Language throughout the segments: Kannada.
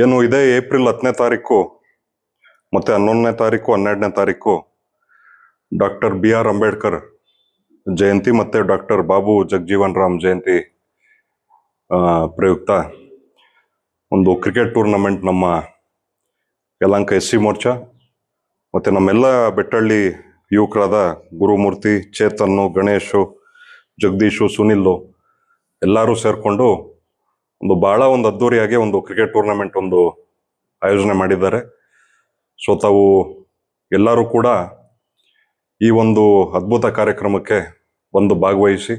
ಏನು ಇದೆ ಏಪ್ರಿಲ್ 10ನೇ ತಾರೀಕು ಮತ್ತೆ 11ನೇ ತಾರೀಕು 12ನೇ ತಾರೀಕು ಡಾಕ್ಟರ್ BR ಅಂಬೇಡ್ಕರ್ ಜಯಂತಿ ಮತ್ತೆ ಡಾಕ್ಟರ್ ಬಾಬು ಜಗಜೀವನ್ ರಾಮ್ ಜಯಂತಿ ಪ್ರಯುಕ್ತ ಒಂದು ಕ್ರಿಕೆಟ್ ಟೂರ್ನಮೆಂಟ್ ನಮ್ಮ ಯಲಹಂಕ SC ಮೋರ್ಚಾ ಮತ್ತೆ ನಮ್ಮೆಲ್ಲ ಬೆಟ್ಟಳ್ಳಿ ಯುವಕರಾದ ಗುರುಮೂರ್ತಿ, ಚೇತನ್ನು, ಗಣೇಶು, ಜಗದೀಶು, ಸುನಿಲ್ಲು ಎಲ್ಲರೂ ಸೇರಿಕೊಂಡು ಬಹಳ ಅದ್ದೂರಿಯಾಗಿ ಒಂದು ಕ್ರಿಕೆಟ್ ಟೂರ್ನಮೆಂಟ್ ಒಂದು ಆಯೋಜನೆ ಮಾಡಿದ್ದಾರೆ. ಸೊ ತಾವು ಎಲ್ಲರೂ ಕೂಡ ಈ ಒಂದು ಅದ್ಭುತ ಕಾರ್ಯಕ್ರಮಕ್ಕೆ ಭಾಗವಹಿಸಿ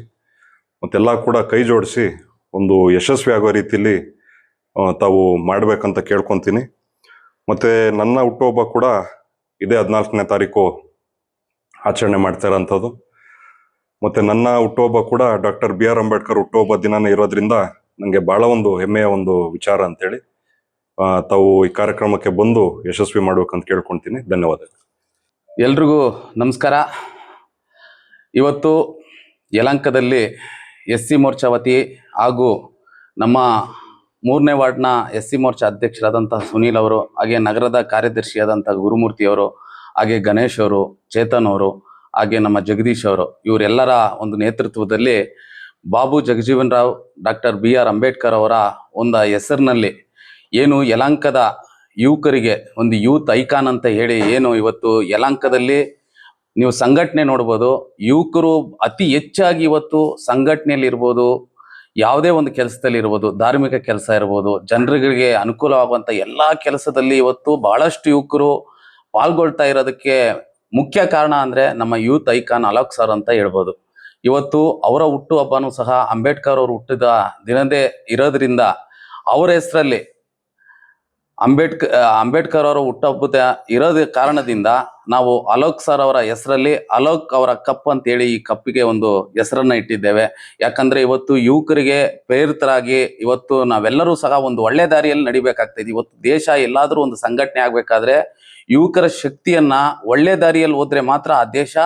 ಮತ್ತೆಲ್ಲ ಕೂಡ ಕೈ ಜೋಡಿಸಿ ಒಂದು ಯಶಸ್ವಿ ಆಗೋ ರೀತಿಯಲ್ಲಿ ತಾವು ಮಾಡಬೇಕಂತ ಕೇಳ್ಕೊತೀನಿ. ಮತ್ತೆ ನನ್ನ ಹುಟ್ಟುಹಬ್ಬ ಕೂಡ ಇದೇ 14ನೇ ತಾರೀಕು ಆಚರಣೆ ಮಾಡ್ತಾ ಇರೋಂಥದ್ದು. ಮತ್ತೆ ನನ್ನ ಹುಟ್ಟುಹಬ್ಬ ಕೂಡ ಡಾಕ್ಟರ್ BR ಅಂಬೇಡ್ಕರ್ ಹುಟ್ಟುಹಬ್ಬ ದಿನನೇ ಇರೋದ್ರಿಂದ ನನಗೆ ಬಹಳ ಒಂದು ಹೆಮ್ಮೆಯ ಒಂದು ವಿಚಾರ ಅಂತೇಳಿ ತಾವು ಈ ಕಾರ್ಯಕ್ರಮಕ್ಕೆ ಬಂದು ಯಶಸ್ವಿ ಮಾಡ್ಬೇಕಂತ ಕೇಳ್ಕೊಳ್ತೀನಿ. ಧನ್ಯವಾದಗಳು. ಎಲ್ರಿಗೂ ನಮಸ್ಕಾರ. ಇವತ್ತು ಯಲಹಂಕದಲ್ಲಿ SC ಮೋರ್ಚಾ ವತಿ ಹಾಗೂ ನಮ್ಮ 3ನೇ ವಾರ್ಡ್ನ SC ಮೋರ್ಚಾ ಅಧ್ಯಕ್ಷರಾದಂತಹ ಸುನೀಲ್ ಅವರು, ಹಾಗೆ ನಗರದ ಕಾರ್ಯದರ್ಶಿಯಾದಂತಹ ಗುರುಮೂರ್ತಿಯವರು, ಹಾಗೆ ಗಣೇಶ್ ಅವರು, ಚೇತನ್ ಅವರು, ಹಾಗೆ ನಮ್ಮ ಜಗದೀಶ್ ಅವರು, ಇವರೆಲ್ಲರ ಒಂದು ನೇತೃತ್ವದಲ್ಲಿ ಬಾಬು ಜಗಜೀವನ್ ರಾವ್ ಡಾಕ್ಟರ್ BR ಅಂಬೇಡ್ಕರ್ ಅವರ ಒಂದು ಹೆಸರಿನಲ್ಲಿ ಏನು ಯಲಹಂಕದ ಯುವಕರಿಗೆ ಒಂದು ಯೂತ್ ಐಕಾನ್ ಅಂತ ಹೇಳಿ ಏನು ಇವತ್ತು ಯಲಹಂಕದಲ್ಲಿ ನೀವು ಸಂಘಟನೆ ನೋಡ್ಬೋದು. ಯುವಕರು ಅತಿ ಹೆಚ್ಚಾಗಿ ಇವತ್ತು ಸಂಘಟನೆಯಲ್ಲಿ ಇರ್ಬೋದು, ಯಾವುದೇ ಒಂದು ಕೆಲಸದಲ್ಲಿ ಇರ್ಬೋದು, ಧಾರ್ಮಿಕ ಕೆಲಸ ಇರ್ಬೋದು, ಜನರಿಗೆ ಅನುಕೂಲವಾಗುವಂಥ ಎಲ್ಲ ಕೆಲಸದಲ್ಲಿ ಇವತ್ತು ಬಹಳಷ್ಟು ಯುವಕರು ಪಾಲ್ಗೊಳ್ತಾ ಇರೋದಕ್ಕೆ ಮುಖ್ಯ ಕಾರಣ ಅಂದರೆ ನಮ್ಮ ಯೂತ್ ಐಕಾನ್ ಅಲೋಕ್ ಸರ್ ಅಂತ ಹೇಳ್ಬೋದು. ಇವತ್ತು ಅವರ ಹುಟ್ಟುಹಬ್ಬನೂ ಸಹ ಅಂಬೇಡ್ಕರ್ ಅವರು ಹುಟ್ಟಿದ ದಿನದೇ ಇರೋದ್ರಿಂದ ಅವರ ಹೆಸರಲ್ಲಿ ಅಂಬೇಡ್ಕರ್ ಅವರ ಹುಟ್ಟುಹಬ್ಬದ ಇರೋದ ಕಾರಣದಿಂದ ನಾವು ಅಲೋಕ್ ಸರ್ ಅವರ ಹೆಸರಲ್ಲಿ ಅಲೋಕ್ ಅವರ ಕಪ್ ಅಂತೇಳಿ ಈ ಕಪ್ಪಿಗೆ ಒಂದು ಹೆಸರನ್ನ ಇಟ್ಟಿದ್ದೇವೆ. ಯಾಕಂದ್ರೆ ಇವತ್ತು ಯುವಕರಿಗೆ ಪ್ರೇರಿತರಾಗಿ ಇವತ್ತು ನಾವೆಲ್ಲರೂ ಸಹ ಒಂದು ಒಳ್ಳೆ ದಾರಿಯಲ್ಲಿ ನಡಿಬೇಕಾಗ್ತದೆ. ಇವತ್ತು ದೇಶ ಎಲ್ಲಾದ್ರೂ ಒಂದು ಸಂಘಟನೆ ಆಗ್ಬೇಕಾದ್ರೆ ಯುವಕರ ಶಕ್ತಿಯನ್ನ ಒಳ್ಳೆ ದಾರಿಯಲ್ಲಿ ಹೋದ್ರೆ ಮಾತ್ರ ಆ ದೇಶ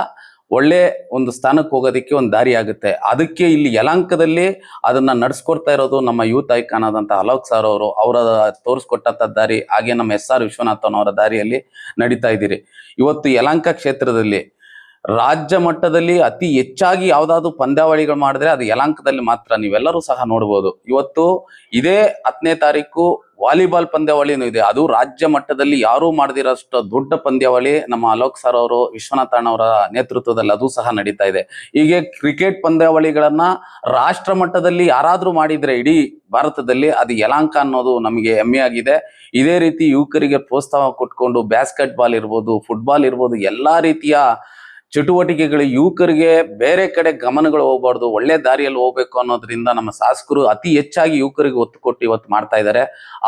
ಒಳ್ಳೆ ಒಂದು ಸ್ಥಾನಕ್ಕೆ ಹೋಗೋದಕ್ಕೆ ಒಂದು ದಾರಿ ಆಗುತ್ತೆ. ಅದಕ್ಕೆ ಇಲ್ಲಿ ಯಲಹಂಕದಲ್ಲಿ ಅದನ್ನ ನಡೆಸ್ಕೊಡ್ತಾ ಇರೋದು ನಮ್ಮ ಯೂತ್ ಐಕಾನ್ ಆದಂತ ಅಲೋಕ್ ಸರ್ ಅವರು, ಅವರ ತೋರಿಸ್ಕೊಟ್ಟಂತ ದಾರಿ, ಹಾಗೆ ನಮ್ಮ SR ವಿಶ್ವನಾಥನ್ ಅವರ ದಾರಿಯಲ್ಲಿ ನಡೀತಾ ಇದ್ದೀರಿ. ಇವತ್ತು ಯಲಹಂಕ ಕ್ಷೇತ್ರದಲ್ಲಿ ರಾಜ್ಯ ಮಟ್ಟದಲ್ಲಿ ಅತಿ ಹೆಚ್ಚಾಗಿ ಯಾವ್ದಾದ್ರು ಪಂದ್ಯಾವಳಿಗಳು ಮಾಡಿದ್ರೆ ಅದು ಯಲಹಂಕದಲ್ಲಿ ಮಾತ್ರ. ನೀವೆಲ್ಲರೂ ಸಹ ನೋಡ್ಬೋದು. ಇವತ್ತು ಇದೇ 10ನೇ ತಾರೀಕು ವಾಲಿಬಾಲ್ ಪಂದ್ಯಾವಳಿನೂ ಇದೆ. ಅದು ರಾಜ್ಯ ಮಟ್ಟದಲ್ಲಿ ಯಾರೂ ಮಾಡದಿರೋಷ್ಟು ದೊಡ್ಡ ಪಂದ್ಯಾವಳಿ ನಮ್ಮ ಅಲೋಕ್ ಸರ್ ಅವರು, ವಿಶ್ವನಾಥನ್ ಅವರ ನೇತೃತ್ವದಲ್ಲಿ ಅದು ಸಹ ನಡೀತಾ ಇದೆ. ಹೀಗೆ ಕ್ರಿಕೆಟ್ ಪಂದ್ಯಾವಳಿಗಳನ್ನ ರಾಷ್ಟ್ರ ಮಟ್ಟದಲ್ಲಿ ಯಾರಾದ್ರೂ ಮಾಡಿದ್ರೆ ಇಡೀ ಭಾರತದಲ್ಲಿ ಅದು ಯಲಹಂಕ ಅನ್ನೋದು ನಮಗೆ ಹೆಮ್ಮೆಯಾಗಿದೆ. ಇದೇ ರೀತಿ ಯುವಕರಿಗೆ ಪ್ರೋತ್ಸಾಹ ಕೊಟ್ಕೊಂಡು ಬ್ಯಾಸ್ಕೆಟ್ ಬಾಲ್ ಇರ್ಬೋದು, ಫುಟ್ಬಾಲ್ ಇರ್ಬೋದು, ಎಲ್ಲಾ ರೀತಿಯ ಚಟುವಟಿಕೆಗಳು ಯುವಕರಿಗೆ ಬೇರೆ ಕಡೆ ಗಮನಗಳು ಹೋಗ್ಬಾರ್ದು, ಒಳ್ಳೆ ದಾರಿಯಲ್ಲಿ ಹೋಗ್ಬೇಕು ಅನ್ನೋದ್ರಿಂದ ನಮ್ಮ ಶಾಸಕರು ಅತಿ ಹೆಚ್ಚಾಗಿ ಯುವಕರಿಗೆ ಒತ್ತು ಕೊಟ್ಟು ಇವತ್ತು ಮಾಡ್ತಾ ಇದ್ದಾರೆ.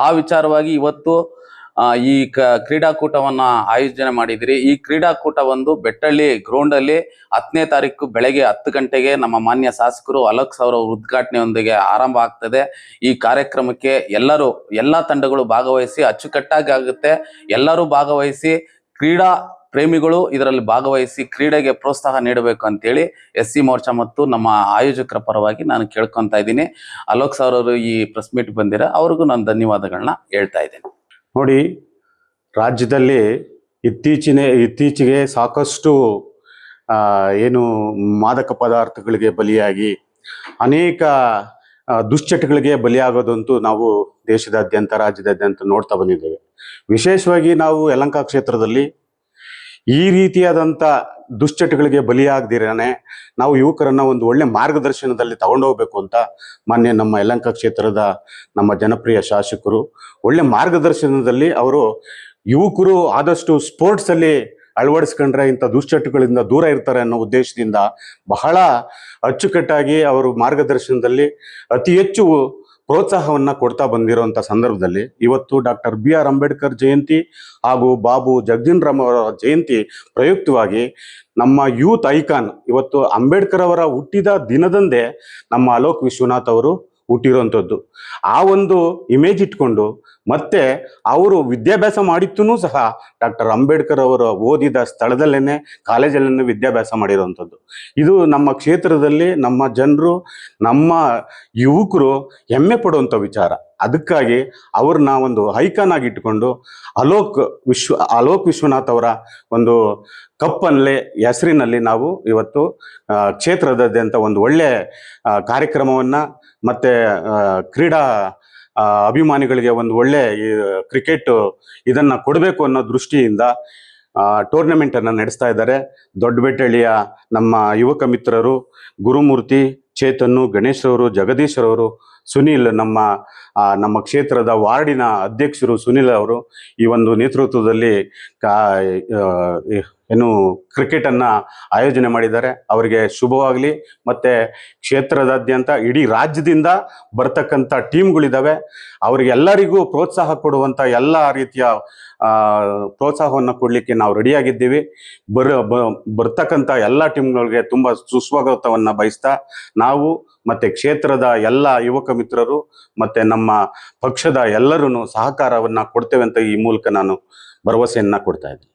ಆ ವಿಚಾರವಾಗಿ ಇವತ್ತು ಈ ಕ್ರೀಡಾಕೂಟವನ್ನ ಆಯೋಜನೆ ಮಾಡಿದಿರಿ. ಈ ಕ್ರೀಡಾಕೂಟ ಒಂದು ಬೆಟ್ಟಳ್ಳಿ ಗ್ರೌಂಡ್ ಅಲ್ಲಿ 10ನೇ ತಾರೀಕು ಬೆಳಗ್ಗೆ 10 ಗಂಟೆಗೆ ನಮ್ಮ ಮಾನ್ಯ ಶಾಸಕರು ಅಲೋಕ್ ಅವರ ಉದ್ಘಾಟನೆಯೊಂದಿಗೆ ಆರಂಭ ಆಗ್ತದೆ. ಈ ಕಾರ್ಯಕ್ರಮಕ್ಕೆ ಎಲ್ಲಾ ತಂಡಗಳು ಭಾಗವಹಿಸಿ ಅಚ್ಚುಕಟ್ಟಾಗಿ ಆಗುತ್ತೆ. ಎಲ್ಲರೂ ಭಾಗವಹಿಸಿ ಕ್ರೀಡಾ ಪ್ರೇಮಿಗಳು ಇದರಲ್ಲಿ ಭಾಗವಹಿಸಿ ಕ್ರೀಡೆಗೆ ಪ್ರೋತ್ಸಾಹ ನೀಡಬೇಕು ಅಂತೇಳಿ SC ಮೋರ್ಚಾ ಮತ್ತು ನಮ್ಮ ಆಯೋಜಕರ ಪರವಾಗಿ ನಾನು ಕೇಳ್ಕೊತಾ ಇದ್ದೀನಿ. ಅಲೋಕ್ ಸರ್ ಅವರು ಈ ಪ್ರೆಸ್ ಮೀಟ್ ಬಂದಿರ, ಅವ್ರಿಗೂ ನಾನು ಧನ್ಯವಾದಗಳನ್ನ ಹೇಳ್ತಾ ಇದ್ದೀನಿ. ನೋಡಿ, ರಾಜ್ಯದಲ್ಲಿ ಇತ್ತೀಚೆಗೆ ಸಾಕಷ್ಟು ಏನು ಮಾದಕ ಪದಾರ್ಥಗಳಿಗೆ ಬಲಿಯಾಗಿ ಅನೇಕ ದುಶ್ಚಟಗಳಿಗೆ ಬಲಿಯಾಗೋದಂತೂ ನಾವು ದೇಶದಾದ್ಯಂತ ರಾಜ್ಯದಾದ್ಯಂತ ನೋಡ್ತಾ ಬಂದಿದ್ದೇವೆ. ವಿಶೇಷವಾಗಿ ನಾವು ಯಲಹಂಕ ಕ್ಷೇತ್ರದಲ್ಲಿ ಈ ರೀತಿಯಾದಂಥ ದುಶ್ಚಟಗಳಿಗೆ ಬಲಿಯಾಗದಿರನೆ ನಾವು ಯುವಕರನ್ನ ಒಂದು ಒಳ್ಳೆ ಮಾರ್ಗದರ್ಶನದಲ್ಲಿ ತಗೊಂಡೋಗ್ಬೇಕು ಅಂತ ಮಾನ್ಯ ನಮ್ಮ ಯಲಹಂಕ ಕ್ಷೇತ್ರದ ನಮ್ಮ ಜನಪ್ರಿಯ ಶಾಸಕರು ಒಳ್ಳೆ ಮಾರ್ಗದರ್ಶನದಲ್ಲಿ ಅವರು ಯುವಕರು ಆದಷ್ಟು ಸ್ಪೋರ್ಟ್ಸಲ್ಲಿ ಅಳವಡಿಸ್ಕೊಂಡ್ರೆ ಇಂಥ ದುಶ್ಚಟಗಳಿಂದ ದೂರ ಇರ್ತಾರೆ ಅನ್ನೋ ಉದ್ದೇಶದಿಂದ ಬಹಳ ಅಚ್ಚುಕಟ್ಟಾಗಿ ಅವರು ಮಾರ್ಗದರ್ಶನದಲ್ಲಿ ಅತಿ ಹೆಚ್ಚು ಪ್ರೋತ್ಸಾಹವನ್ನ ಕೊಡ್ತಾ ಬಂದಿರುವಂಥ ಸಂದರ್ಭದಲ್ಲಿ ಇವತ್ತು ಡಾಕ್ಟರ್ BR ಅಂಬೇಡ್ಕರ್ ಜಯಂತಿ ಹಾಗೂ ಬಾಬು ಜಗಜೀವನ್ ರಾಮ್ ಅವರ ಜಯಂತಿ ಪ್ರಯುಕ್ತವಾಗಿ ನಮ್ಮ ಯೂತ್ ಐಕಾನ್ ಇವತ್ತು ಅಂಬೇಡ್ಕರ್ ಅವರ ಹುಟ್ಟಿದ ದಿನದಂದೇ ನಮ್ಮ ಅಲೋಕ್ ವಿಶ್ವನಾಥ್ ಅವರು ಹುಟ್ಟಿರುವಂಥದ್ದು. ಆ ಒಂದು ಇಮೇಜ್ ಇಟ್ಕೊಂಡು ಮತ್ತೆ ಅವರು ವಿದ್ಯಾಭ್ಯಾಸ ಮಾಡಿತ್ತೂ ಸಹ ಡಾಕ್ಟರ್ ಅಂಬೇಡ್ಕರ್ ಅವರು ಓದಿದ ಸ್ಥಳದಲ್ಲೇನೆ ಕಾಲೇಜಲ್ಲೇನೆ ವಿದ್ಯಾಭ್ಯಾಸ ಮಾಡಿರುವಂಥದ್ದು. ಇದು ನಮ್ಮ ಕ್ಷೇತ್ರದಲ್ಲಿ ನಮ್ಮ ಜನರು ನಮ್ಮ ಯುವಕರು ಹೆಮ್ಮೆ ಪಡುವಂಥ ವಿಚಾರ. ಅದಕ್ಕಾಗಿ ಅವ್ರನ್ನ ಒಂದು ಐಕಾನ್ ಆಗಿ ಇಟ್ಕೊಂಡು ಅಲೋಕ್ ವಿಶ್ವನಾಥ್ ಅವರ ಒಂದು ಕಪ್ಪಲ್ಲಿ ಹೆಸರಿನಲ್ಲಿ ನಾವು ಇವತ್ತು ಕ್ಷೇತ್ರದಾದ್ಯಂತ ಒಂದು ಒಳ್ಳೆ ಕಾರ್ಯಕ್ರಮವನ್ನ ಮತ್ತೆ ಕ್ರೀಡಾ ಅಭಿಮಾನಿಗಳಿಗೆ ಒಂದು ಒಳ್ಳೆ ಕ್ರಿಕೆಟ್ ಇದನ್ನ ಕೊಡಬೇಕು ಅನ್ನೋ ದೃಷ್ಟಿಯಿಂದ ಟೂರ್ನಮೆಂಟ್ ಅನ್ನು ನಡೆಸ್ತಾ ಇದ್ದಾರೆ. ದೊಡ್ಡಬೆಟ್ಟಳ್ಳಿಯ ನಮ್ಮ ಯುವಕ ಮಿತ್ರರು ಗುರುಮೂರ್ತಿ, ಚೇತನ್ನು, ಗಣೇಶ್ ಅವರು, ಜಗದೀಶ್ ಅವರು, ಸುನೀಲ್, ನಮ್ಮ ಕ್ಷೇತ್ರದ ವಾರ್ಡಿನ ಅಧ್ಯಕ್ಷರು ಸುನೀಲ್ ಅವರು ಈ ಒಂದು ನೇತೃತ್ವದಲ್ಲಿ ಕ್ರಿಕೆಟ್ ಅನ್ನ ಆಯೋಜನೆ ಮಾಡಿದ್ದಾರೆ. ಅವರಿಗೆ ಶುಭವಾಗಲಿ. ಮತ್ತೆ ಕ್ಷೇತ್ರದಾದ್ಯಂತ ಇಡೀ ರಾಜ್ಯದಿಂದ ಬರ್ತಕ್ಕಂಥ ಟೀಮ್ಗಳಿದ್ದಾವೆ. ಅವರಿಗೆಲ್ಲರಿಗೂ ಪ್ರೋತ್ಸಾಹ ಕೊಡುವಂತ ಎಲ್ಲ ರೀತಿಯ ಪ್ರೋತ್ಸಾಹವನ್ನು ಕೊಡಲಿಕ್ಕೆ ನಾವು ರೆಡಿಯಾಗಿದ್ದೀವಿ. ಬರ್ತಕ್ಕಂಥ ಎಲ್ಲ ಟೀಮ್ಗಳಿಗೆ ತುಂಬ ಸುಸ್ವಾಗತವನ್ನು ಬಯಸ್ತಾ ನಾವು ಮತ್ತೆ ಕ್ಷೇತ್ರದ ಎಲ್ಲ ಯುವಕ ಮಿತ್ರರು ಮತ್ತೆ ನಮ್ಮ ಪಕ್ಷದ ಎಲ್ಲರೂ ಸಹಕಾರವನ್ನು ಕೊಡ್ತೇವೆ ಅಂತ ಈ ಮೂಲಕ ನಾನು ಭರವಸೆಯನ್ನ ಕೊಡ್ತಾ ಇದ್ದೀನಿ.